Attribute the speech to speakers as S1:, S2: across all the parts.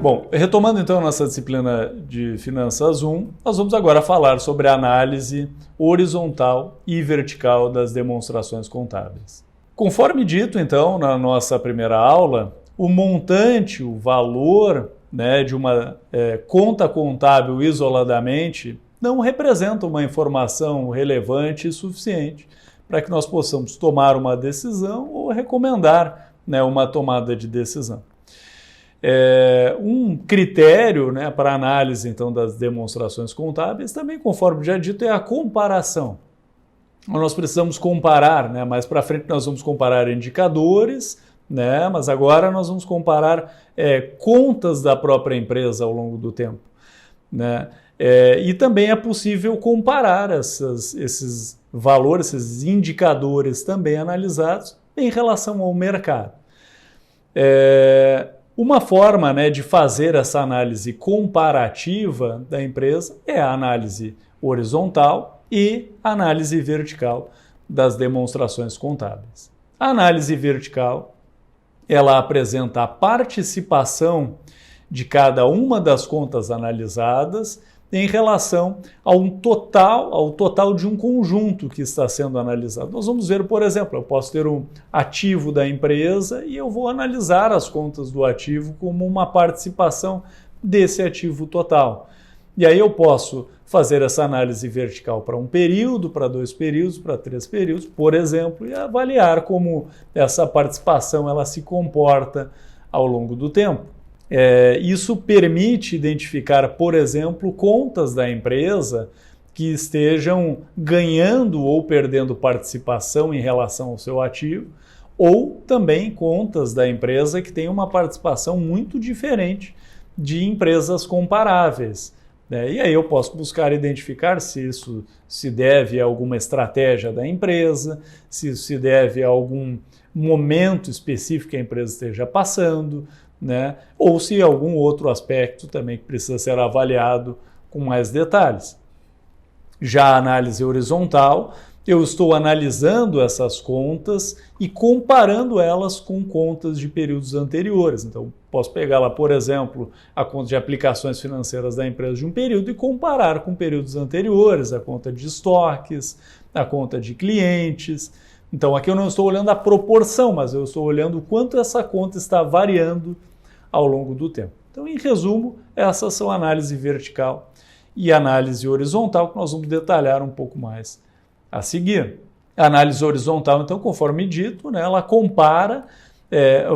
S1: Bom, retomando então a nossa disciplina de Finanças 1, nós vamos agora falar sobre a análise horizontal e vertical das demonstrações contábeis. Conforme dito então na nossa primeira aula, o montante, o valor de uma conta contábil isoladamente não representa uma informação relevante e suficiente para que nós possamos tomar uma decisão ou recomendar uma tomada de decisão. Um critério para análise então das demonstrações contábeis também, conforme já dito, é a comparação. Nós precisamos comparar, mais para frente nós vamos comparar indicadores, mas agora nós vamos comparar contas da própria empresa ao longo do tempo. E também é possível comparar esses valores, esses indicadores também analisados em relação ao mercado. Uma forma de fazer essa análise comparativa da empresa é a análise horizontal e a análise vertical das demonstrações contábeis. A análise vertical, ela apresenta a participação de cada uma das contas analisadas em relação ao total de um conjunto que está sendo analisado. Nós vamos ver, por exemplo, eu posso ter um ativo da empresa e eu vou analisar as contas do ativo como uma participação desse ativo total. E aí eu posso fazer essa análise vertical para um período, para 2 períodos, para 3 períodos, por exemplo, e avaliar como essa participação ela se comporta ao longo do tempo. Isso permite identificar, por exemplo, contas da empresa que estejam ganhando ou perdendo participação em relação ao seu ativo, ou também contas da empresa que têm uma participação muito diferente de empresas comparáveis. E aí eu posso buscar identificar se isso se deve a alguma estratégia da empresa, se isso se deve a algum momento específico que a empresa esteja passando, ou se algum outro aspecto também que precisa ser avaliado com mais detalhes. Já a análise horizontal, eu estou analisando essas contas e comparando elas com contas de períodos anteriores. Então, posso pegar lá, por exemplo, a conta de aplicações financeiras da empresa de um período e comparar com períodos anteriores, a conta de estoques, a conta de clientes. Então, aqui eu não estou olhando a proporção, mas eu estou olhando o quanto essa conta está variando ao longo do tempo. Então, em resumo, essas são a análise vertical e a análise horizontal, que nós vamos detalhar um pouco mais a seguir. A análise horizontal, então, conforme dito, ela compara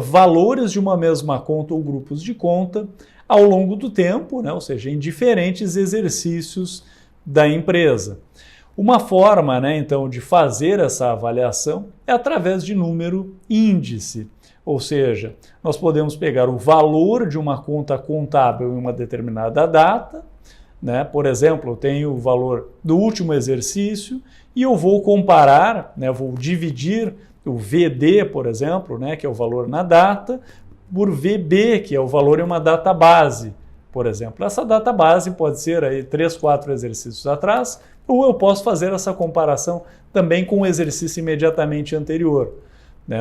S1: valores de uma mesma conta ou grupos de conta ao longo do tempo, ou seja, em diferentes exercícios da empresa. Uma forma, então, de fazer essa avaliação é através de número índice. Ou seja, nós podemos pegar o valor de uma conta contábil em uma determinada data, por exemplo, eu tenho o valor do último exercício e eu vou comparar, vou dividir o VD, por exemplo, que é o valor na data, por VB, que é o valor em uma data base, por exemplo. Essa data base pode ser aí 3, 4 exercícios atrás, ou eu posso fazer essa comparação também com o exercício imediatamente anterior.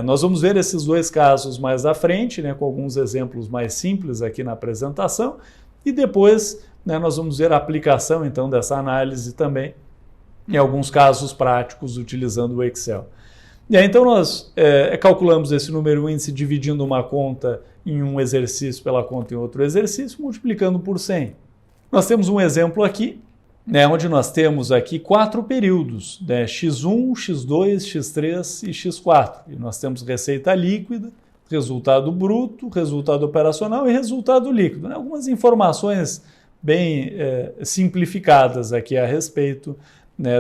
S1: Nós vamos ver esses 2 casos mais à frente, com alguns exemplos mais simples aqui na apresentação, e depois nós vamos ver a aplicação então dessa análise também em alguns casos práticos utilizando o Excel. E aí, então nós calculamos esse número índice dividindo uma conta em um exercício pela conta em outro exercício, multiplicando por 100. Nós temos um exemplo aqui, onde nós temos aqui 4 períodos, X1, X2, X3 e X4. E nós temos receita líquida, resultado bruto, resultado operacional e resultado líquido. Algumas informações bem simplificadas aqui a respeito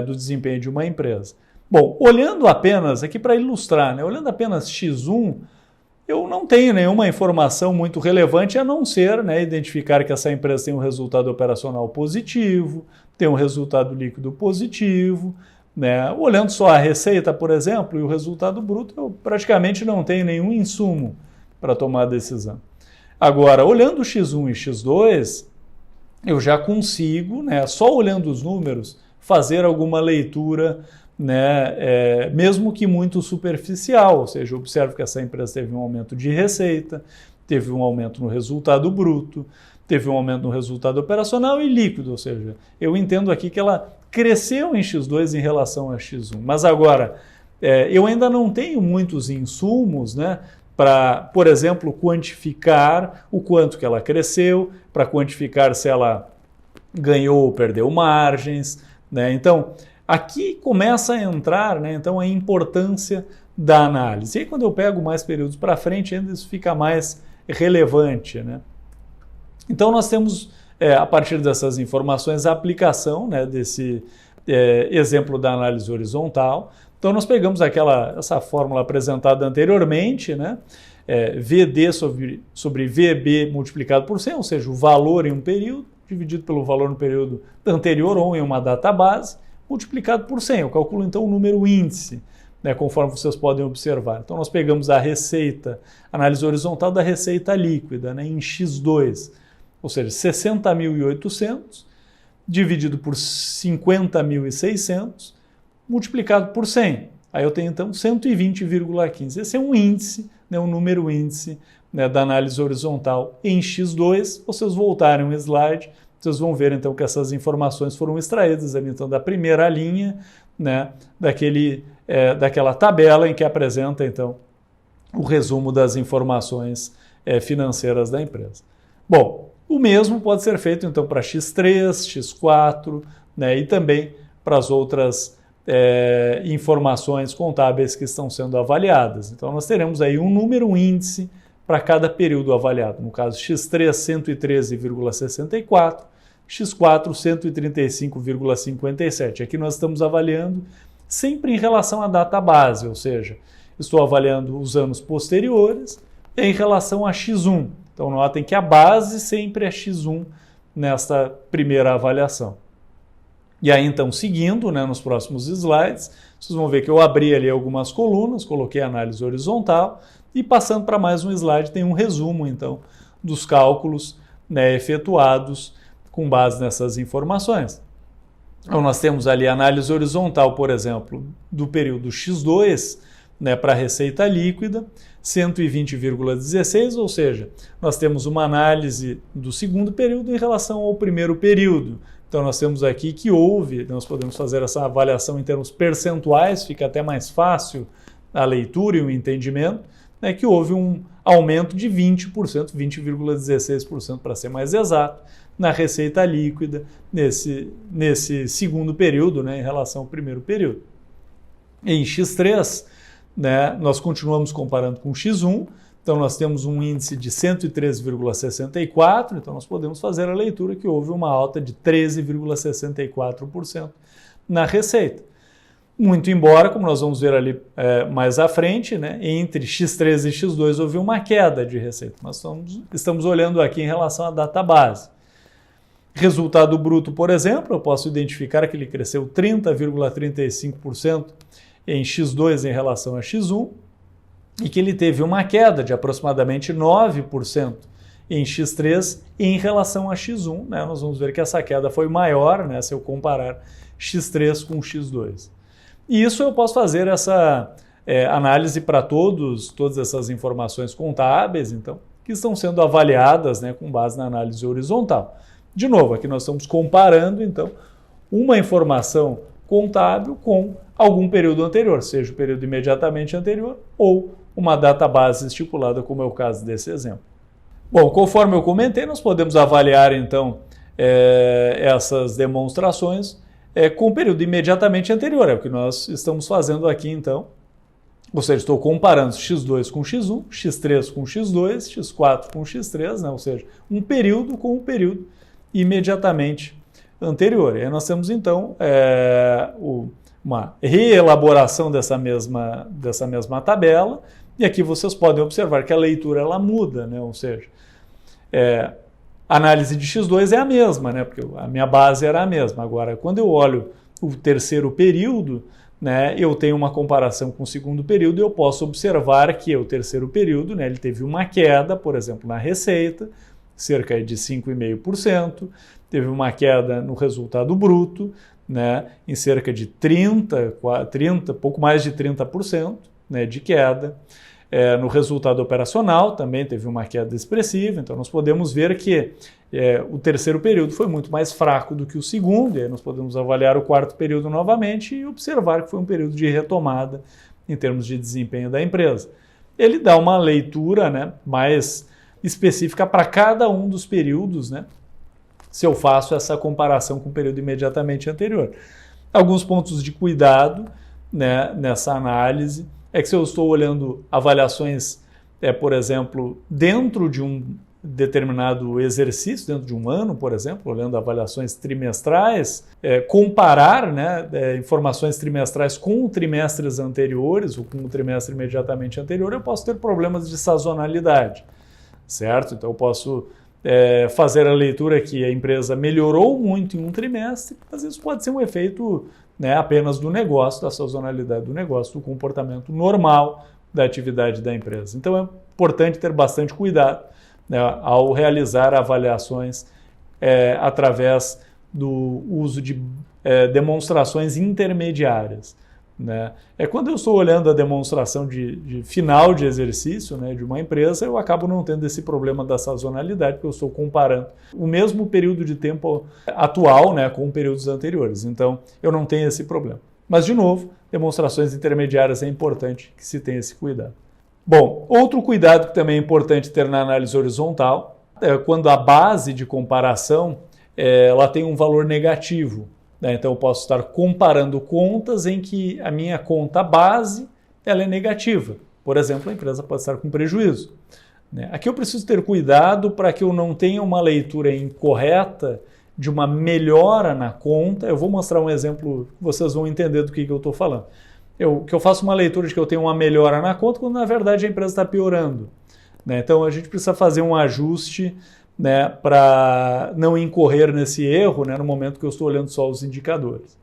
S1: do desempenho de uma empresa. Bom, olhando apenas, aqui para ilustrar, olhando apenas X1, eu não tenho nenhuma informação muito relevante a não ser identificar que essa empresa tem um resultado operacional positivo, tem um resultado líquido positivo. Olhando só a receita, por exemplo, e o resultado bruto, eu praticamente não tenho nenhum insumo para tomar a decisão. Agora, olhando X1 e X2, eu já consigo, só olhando os números, fazer alguma leitura, mesmo que muito superficial, ou seja, eu observo que essa empresa teve um aumento de receita, teve um aumento no resultado bruto, teve um aumento no resultado operacional e líquido, ou seja, eu entendo aqui que ela cresceu em X2 em relação a X1, mas agora eu ainda não tenho muitos insumos, né, para, por exemplo, quantificar o quanto que ela cresceu, para quantificar se ela ganhou ou perdeu margens, né? Então, aqui começa a entrar, né, então, a importância da análise. E aí, quando eu pego mais períodos para frente, ainda isso fica mais relevante, né? Então, nós temos, a partir dessas informações, a aplicação, né, desse exemplo da análise horizontal. Então, nós pegamos essa fórmula apresentada anteriormente, né? VD sobre VB multiplicado por 100, ou seja, o valor em um período, dividido pelo valor no período anterior ou em uma database, multiplicado por 100. Eu calculo, então, o número índice, né, conforme vocês podem observar. Então, nós pegamos a receita, análise horizontal da receita líquida, né, em X2, ou seja, 60.800, dividido por 50.600, multiplicado por 100. Aí eu tenho, então, 120,15. Esse é um índice, né, um número índice, né, da análise horizontal em X2. Vocês voltarem um slide, vocês vão ver, então, que essas informações foram extraídas ali, então, da primeira linha, né, daquela tabela em que apresenta, então, o resumo das informações financeiras da empresa. Bom, o mesmo pode ser feito, então, para X3, X4, né, e também para as outras informações contábeis que estão sendo avaliadas. Então, nós teremos aí um número, um índice para cada período avaliado. No caso, X3, 113,64, X4, 135,57. Aqui nós estamos avaliando sempre em relação à data base, ou seja, estou avaliando os anos posteriores em relação a X1. Então, notem que a base sempre é X1 nesta primeira avaliação. E aí, então, seguindo, né, nos próximos slides, vocês vão ver que eu abri ali algumas colunas, coloquei a análise horizontal e passando para mais um slide tem um resumo, então, dos cálculos, né, efetuados com base nessas informações. Então, nós temos ali a análise horizontal, por exemplo, do período X2, né, para a receita líquida, 120,16, ou seja, nós temos uma análise do segundo período em relação ao primeiro período. Então, nós temos aqui que houve, nós podemos fazer essa avaliação em termos percentuais, fica até mais fácil a leitura e o entendimento, né, que houve um aumento de 20%, 20,16% para ser mais exato, na receita líquida nesse segundo período, né, em relação ao primeiro período. Em X3, né, nós continuamos comparando com X1, então nós temos um índice de 113,64, então nós podemos fazer a leitura que houve uma alta de 13,64% na receita. Muito embora, como nós vamos ver ali mais à frente, né, entre X3 e X2 houve uma queda de receita. Nós estamos olhando aqui em relação à data base. Resultado bruto, por exemplo, eu posso identificar que ele cresceu 30,35% em X2 em relação a X1 e que ele teve uma queda de aproximadamente 9% em X3 em relação a X1. Né? Nós vamos ver que essa queda foi maior, né, se eu comparar X3 com X2. E isso eu posso fazer essa análise para todas essas informações contábeis, então, que estão sendo avaliadas, né, com base na análise horizontal. De novo, aqui nós estamos comparando, então, uma informação contábil com algum período anterior, seja o período imediatamente anterior ou uma data base estipulada, como é o caso desse exemplo. Bom, conforme eu comentei, nós podemos avaliar, então, essas demonstrações com o período imediatamente anterior, é o que nós estamos fazendo aqui, então. Ou seja, estou comparando X2 com X1, X3 com X2, X4 com X3, né? Ou seja, um período com o período imediatamente anterior. E aí nós temos, então, uma reelaboração dessa mesma tabela, e aqui vocês podem observar que a leitura ela muda, né? Ou seja, a análise de X2 é a mesma, né? Porque a minha base era a mesma. Agora, quando eu olho o terceiro período, né, eu tenho uma comparação com o segundo período e eu posso observar que o terceiro período, né, ele teve uma queda, por exemplo, na receita, cerca de 5,5%, teve uma queda no resultado bruto, né, em cerca de 30, pouco mais de 30%, né, de queda. No resultado operacional também teve uma queda expressiva, então nós podemos ver que o terceiro período foi muito mais fraco do que o segundo, e aí nós podemos avaliar o quarto período novamente e observar que foi um período de retomada em termos de desempenho da empresa. Ele dá uma leitura, né, mais específica para cada um dos períodos, né, se eu faço essa comparação com o período imediatamente anterior. Alguns pontos de cuidado, né, nessa análise é que se eu estou olhando avaliações, por exemplo, dentro de um determinado exercício, dentro de um ano, por exemplo, olhando avaliações trimestrais, comparar, né, informações trimestrais com trimestres anteriores ou com o trimestre imediatamente anterior, eu posso ter problemas de sazonalidade, certo? Então eu posso fazer a leitura que a empresa melhorou muito em um trimestre, mas isso pode ser um efeito, né, apenas do negócio, da sazonalidade do negócio, do comportamento normal da atividade da empresa. Então é importante ter bastante cuidado, né, ao realizar avaliações através do uso de demonstrações intermediárias, né? Quando eu estou olhando a demonstração de final de exercício, né, de uma empresa, eu acabo não tendo esse problema da sazonalidade, porque eu estou comparando o mesmo período de tempo atual, né, com períodos anteriores. Então, eu não tenho esse problema. Mas, de novo, demonstrações intermediárias é importante que se tenha esse cuidado. Bom, outro cuidado que também é importante ter na análise horizontal é quando a base de comparação ela tem um valor negativo. Então eu posso estar comparando contas em que a minha conta base ela é negativa. Por exemplo, a empresa pode estar com prejuízo. Aqui eu preciso ter cuidado para que eu não tenha uma leitura incorreta de uma melhora na conta. Eu vou mostrar um exemplo que vocês vão entender do que eu estou falando. Que eu faço uma leitura de que eu tenho uma melhora na conta quando na verdade a empresa está piorando. Então a gente precisa fazer um ajuste, né, para não incorrer nesse erro, né, no momento que eu estou olhando só os indicadores.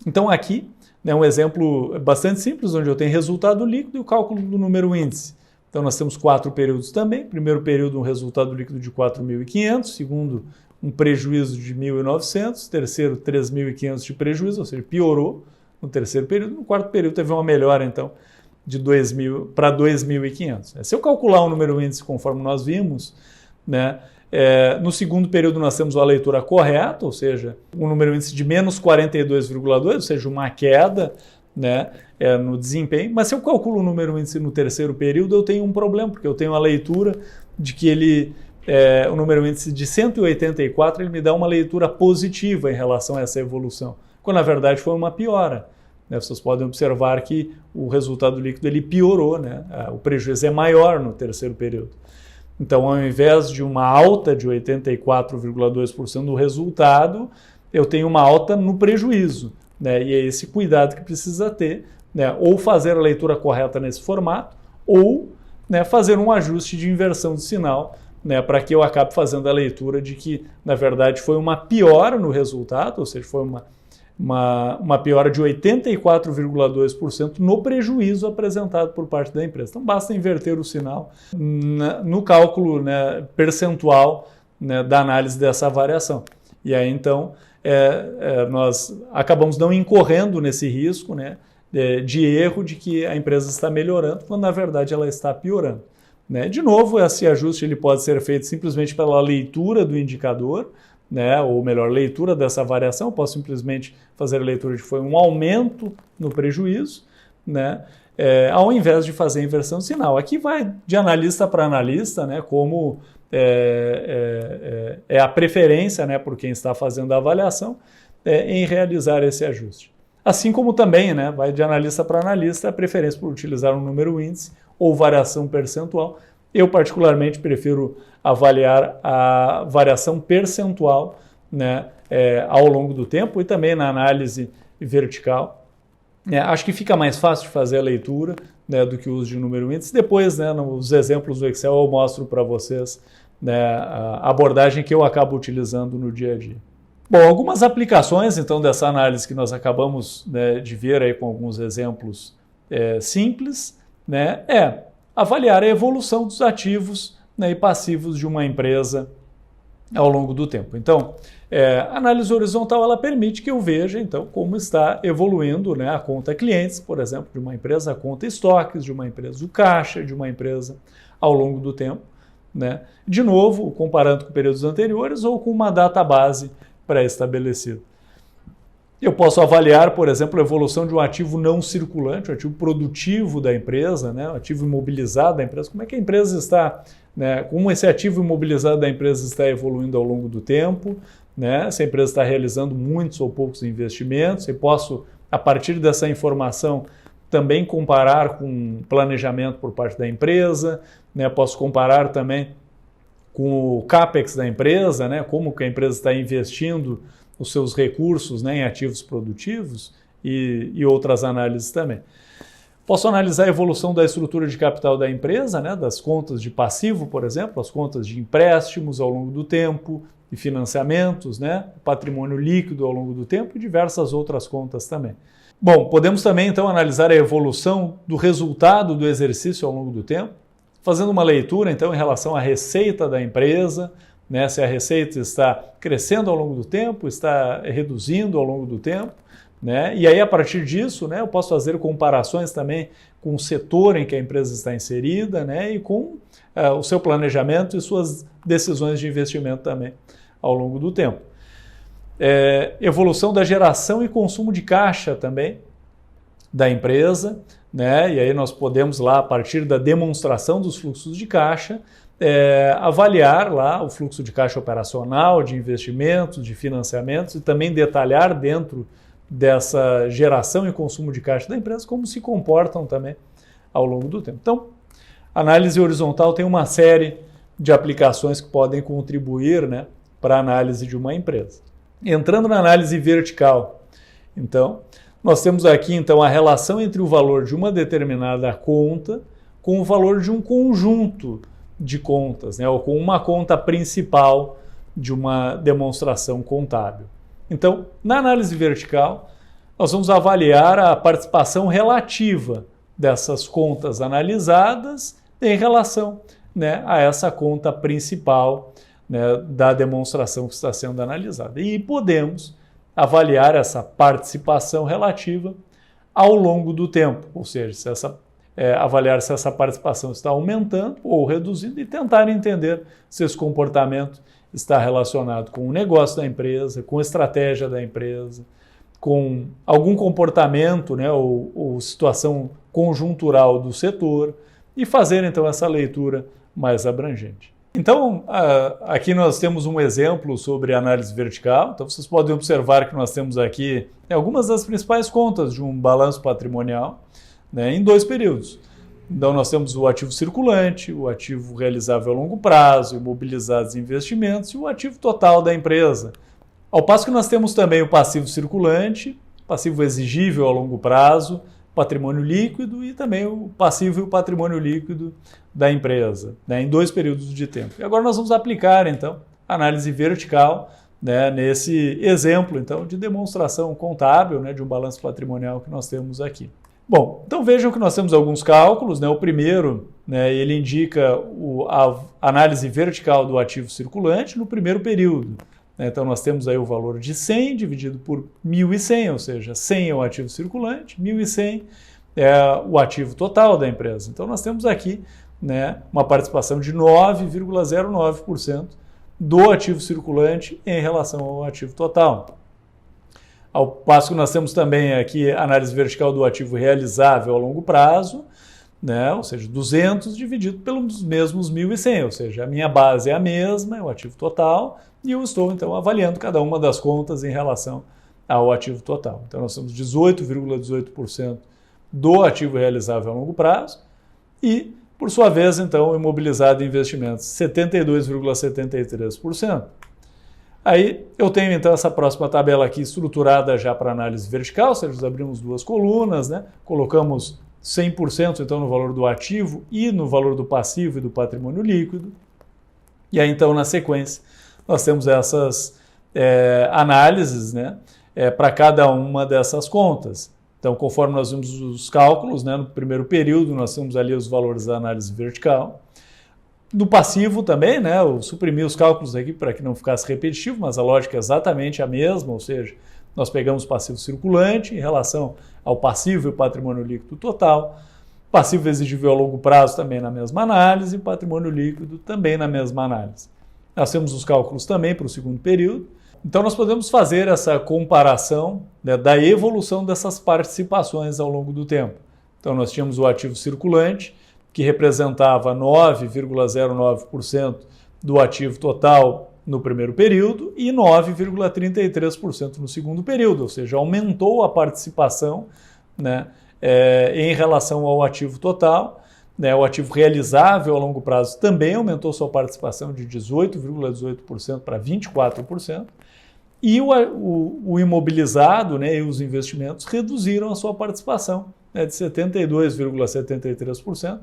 S1: Então aqui, né, um exemplo bastante simples, onde eu tenho resultado líquido e o cálculo do número índice. Então nós temos 4 períodos também. Primeiro período, um resultado líquido de 4.500. Segundo, um prejuízo de 1.900. Terceiro, 3.500 de prejuízo, ou seja, piorou no terceiro período. No quarto período teve uma melhora, então, de 2.000 para 2.500. Se eu calcular o número índice conforme nós vimos, né, no segundo período nós temos a leitura correta, ou seja, um número índice de menos 42,2, ou seja, uma queda, né, no desempenho. Mas se eu calculo o número índice no terceiro período, eu tenho um problema, porque eu tenho a leitura de que o número índice de 184 ele me dá uma leitura positiva em relação a essa evolução, quando na verdade foi uma piora. Vocês podem observar que o resultado líquido ele piorou, né? O prejuízo é maior no terceiro período. Então, ao invés de uma alta de 84,2% do resultado, eu tenho uma alta no prejuízo, né? E é esse cuidado que precisa ter, né? Ou fazer a leitura correta nesse formato, ou, né, fazer um ajuste de inversão de sinal, né, para que eu acabe fazendo a leitura de que, na verdade, foi uma piora no resultado, ou seja, foi uma piora de 84,2% no prejuízo apresentado por parte da empresa. Então, basta inverter o sinal no cálculo, né, percentual, né, da análise dessa variação. E aí, então, nós acabamos não incorrendo nesse risco, né, de erro de que a empresa está melhorando, quando, na verdade, ela está piorando. Né? De novo, esse ajuste ele pode ser feito simplesmente pela leitura do indicador, né, ou melhor, leitura dessa variação. Eu posso simplesmente fazer a leitura de que foi um aumento no prejuízo, né, ao invés de fazer a inversão de sinal. Aqui vai de analista para analista, né, como é a preferência, né, por quem está fazendo a avaliação em realizar esse ajuste. Assim como também, né, vai de analista para analista a preferência por utilizar um número índice ou variação percentual. Eu, particularmente, prefiro avaliar a variação percentual, né, ao longo do tempo e também na análise vertical. Acho que fica mais fácil de fazer a leitura, né, do que o uso de número índice. Depois, né, nos exemplos do Excel, eu mostro para vocês, né, a abordagem que eu acabo utilizando no dia a dia. Bom, algumas aplicações, então, dessa análise que nós acabamos, né, de ver aí com alguns exemplos simples, né, avaliar a evolução dos ativos, né, e passivos de uma empresa ao longo do tempo. Então, A análise horizontal ela permite que eu veja, então, como está evoluindo, né, a conta clientes, por exemplo, de uma empresa, a conta estoques, de uma empresa o caixa, de uma empresa ao longo do tempo, né? De novo, comparando com períodos anteriores ou com uma data base pré-estabelecida. Eu posso avaliar, por exemplo, a evolução de um ativo não circulante, o ativo produtivo da empresa, né, o ativo imobilizado da empresa, como é que a empresa está, né, como esse ativo imobilizado da empresa está evoluindo ao longo do tempo, né, se a empresa está realizando muitos ou poucos investimentos, e posso, a partir dessa informação, também comparar com planejamento por parte da empresa, né, posso comparar também com o CAPEX da empresa, né, como que a empresa está investindo os seus recursos, né, em ativos produtivos e outras análises também. Posso analisar a evolução da estrutura de capital da empresa, né, das contas de passivo, por exemplo, as contas de empréstimos ao longo do tempo, e financiamentos, né, patrimônio líquido ao longo do tempo e diversas outras contas também. Bom, podemos também então analisar a evolução do resultado do exercício ao longo do tempo, fazendo uma leitura então em relação à receita da empresa, né, se a receita está crescendo ao longo do tempo, está reduzindo ao longo do tempo, né, e aí a partir disso, né, eu posso fazer comparações também com o setor em que a empresa está inserida, né, e com o seu planejamento e suas decisões de investimento também ao longo do tempo. Evolução da geração e consumo de caixa também da empresa, né, e aí nós podemos lá, a partir da demonstração dos fluxos de caixa, avaliar lá o fluxo de caixa operacional, de investimentos, de financiamentos e também detalhar dentro dessa geração e consumo de caixa da empresa como se comportam também ao longo do tempo. Então, a análise horizontal tem uma série de aplicações que podem contribuir, né, para a análise de uma empresa. Entrando na análise vertical, então, nós temos aqui então a relação entre o valor de uma determinada conta com o valor de um conjunto de contas, né, ou com uma conta principal de uma demonstração contábil. Então, na análise vertical, nós vamos avaliar a participação relativa dessas contas analisadas em relação, né, a essa conta principal, né, da demonstração que está sendo analisada. E podemos avaliar essa participação relativa ao longo do tempo, ou seja, avaliar se essa participação está aumentando ou reduzindo e tentar entender se esse comportamento está relacionado com o negócio da empresa, com a estratégia da empresa, com algum comportamento, né, ou situação conjuntural do setor e fazer então essa leitura mais abrangente. Então, aqui nós temos um exemplo sobre análise vertical. Então, vocês podem observar que nós temos aqui algumas das principais contas de um balanço patrimonial, né, em 2 períodos. Então, nós temos o ativo circulante, o ativo realizável a longo prazo, imobilizados em investimentos e o ativo total da empresa. Ao passo que nós temos também o passivo circulante, passivo exigível a longo prazo, patrimônio líquido e também o passivo e o patrimônio líquido da empresa, né, em 2 períodos de tempo. E agora nós vamos aplicar, então, análise vertical, né, nesse exemplo, então, de demonstração contábil, né, de um balanço patrimonial que nós temos aqui. Bom, então vejam que nós temos alguns cálculos, né, o primeiro, né, ele indica a análise vertical do ativo circulante no primeiro período. Então, nós temos aí o valor de 100 dividido por 1.100, ou seja, 100 é o ativo circulante, 1.100 é o ativo total da empresa. Então, nós temos aqui, né, uma participação de 9,09% do ativo circulante em relação ao ativo total. Ao passo que nós temos também aqui a análise vertical do ativo realizável a longo prazo, né, ou seja, 200 dividido pelos mesmos 1.100, ou seja, a minha base é a mesma, é o ativo total, e eu estou, então, avaliando cada uma das contas em relação ao ativo total. Então, nós temos 18,18% do ativo realizável a longo prazo e, por sua vez, então, imobilizado em investimentos, 72,73%. Aí eu tenho, então, essa próxima tabela aqui estruturada já para análise vertical, ou seja, nós abrimos 2 colunas, né? Colocamos 100% então no valor do ativo e no valor do passivo e do patrimônio líquido. E aí, então, na sequência, nós temos essas análises, né, para cada uma dessas contas. Então, conforme nós vimos os cálculos, né, no primeiro período, nós temos ali os valores da análise vertical. Do passivo também, né, eu suprimi os cálculos aqui para que não ficasse repetitivo, mas a lógica é exatamente a mesma, ou seja, nós pegamos o passivo circulante em relação ao passivo e o patrimônio líquido total, passivo exigível a longo prazo também na mesma análise, patrimônio líquido também na mesma análise. Nós temos os cálculos também para o segundo período, então nós podemos fazer essa comparação, né, da evolução dessas participações ao longo do tempo. Então nós tínhamos o ativo circulante, que representava 9,09% do ativo total no primeiro período e 9,33% no segundo período, ou seja, aumentou a participação, né, em relação ao ativo total. Né, o ativo realizável a longo prazo também aumentou sua participação de 18,18% para 24%, e o imobilizado, né, e os investimentos reduziram a sua participação, né, de 72,73%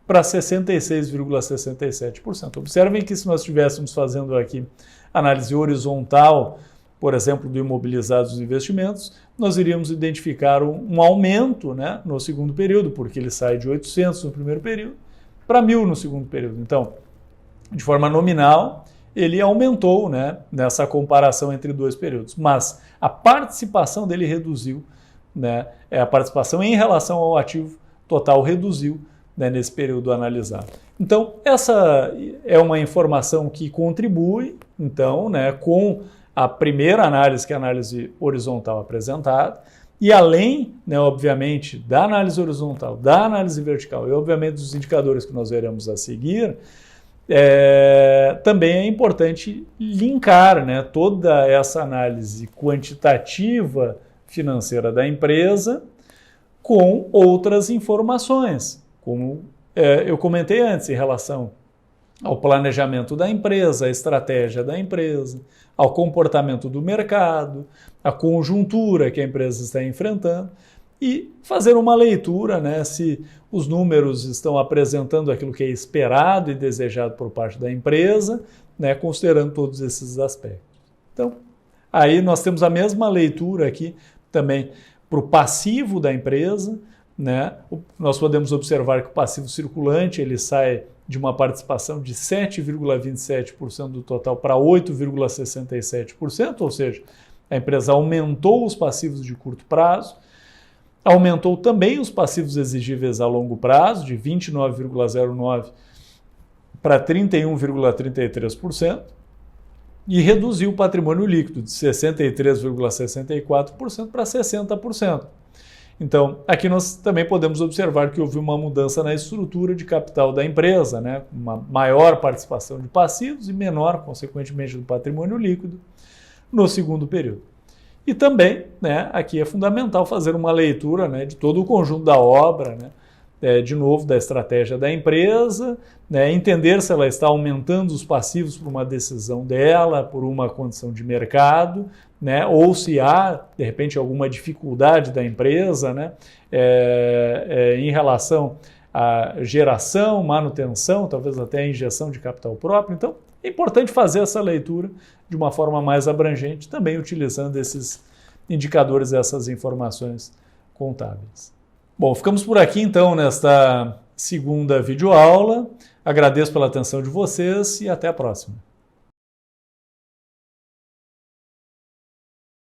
S1: para 66,67%. Observem que se nós estivéssemos fazendo aqui análise horizontal, por exemplo, do imobilizado dos investimentos, nós iríamos identificar um aumento, né, no segundo período, porque ele sai de 800 no primeiro período para 1.000 no segundo período. Então, de forma nominal, ele aumentou, né, nessa comparação entre dois períodos, mas a participação dele reduziu, né, a participação em relação ao ativo total reduziu, né, nesse período analisado. Então, essa é uma informação que contribui, então, né, com a primeira análise, que é a análise horizontal apresentada, e além, né, obviamente, da análise horizontal, da análise vertical e, obviamente, dos indicadores que nós veremos a seguir, também é importante linkar, né, toda essa análise quantitativa financeira da empresa com outras informações, como eu comentei antes, em relação ao planejamento da empresa, à estratégia da empresa, ao comportamento do mercado, à conjuntura que a empresa está enfrentando, e fazer uma leitura, né, se os números estão apresentando aquilo que é esperado e desejado por parte da empresa, né, considerando todos esses aspectos. Então, aí nós temos a mesma leitura aqui também para o passivo da empresa, né? Nós podemos observar que o passivo circulante ele sai de uma participação de 7,27% do total para 8,67%, ou seja, a empresa aumentou os passivos de curto prazo, aumentou também os passivos exigíveis a longo prazo, de 29,09% para 31,33%, e reduziu o patrimônio líquido de 63,64% para 60%. Então, aqui nós também podemos observar que houve uma mudança na estrutura de capital da empresa, né? Uma maior participação de passivos e menor, consequentemente, do patrimônio líquido no segundo período. E também, né, aqui é fundamental fazer uma leitura, né, de todo o conjunto da obra, né, de novo, da estratégia da empresa, né, entender se ela está aumentando os passivos por uma decisão dela, por uma condição de mercado, né, ou se há, de repente, alguma dificuldade da empresa, né, em relação à geração, manutenção, talvez até a injeção de capital próprio. Então, é importante fazer essa leitura de uma forma mais abrangente, também utilizando esses indicadores, essas informações contábeis. Bom, ficamos por aqui então nesta segunda videoaula. Agradeço pela atenção de vocês e até a próxima.